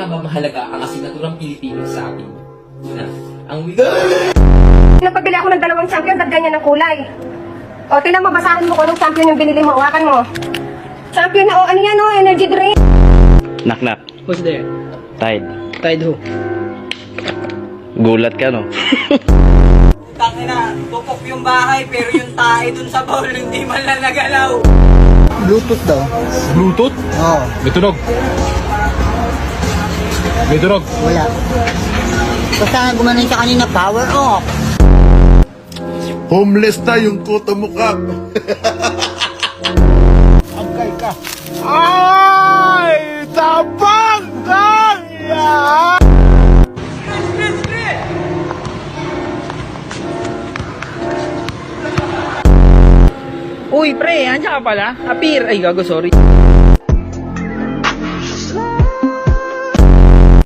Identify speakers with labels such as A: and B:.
A: nga ba mahalaga ang asinaturang Pilipino sa atin? Una, ang
B: Nagpabili ako ng 2 champion at ganyan ang kulay. O, tingnan mo, basahin mo kung anong champion yung binili mo. Hawakan mo. Champion na, ano yan, energy drink.
C: Knock knock.
D: Who's there?
C: Tide.
D: Tide who?
C: Gulat ka, no?
E: Tangina, tupok yung bahay pero yung tae dun sa bowl hindi man lang nagalaw.
F: Bluetooth daw.
G: Bluetooth?
F: Oo.
G: May tunog. May tunog.
F: Wala. Basta gumanon siya kanina, power off.
H: Homeless na yung kuto mukha.
F: Agkay ka.
H: Ay! Tabang! Daya!
D: Uy, pre, andiyan ka pala? Appear. Ay, gago, sorry.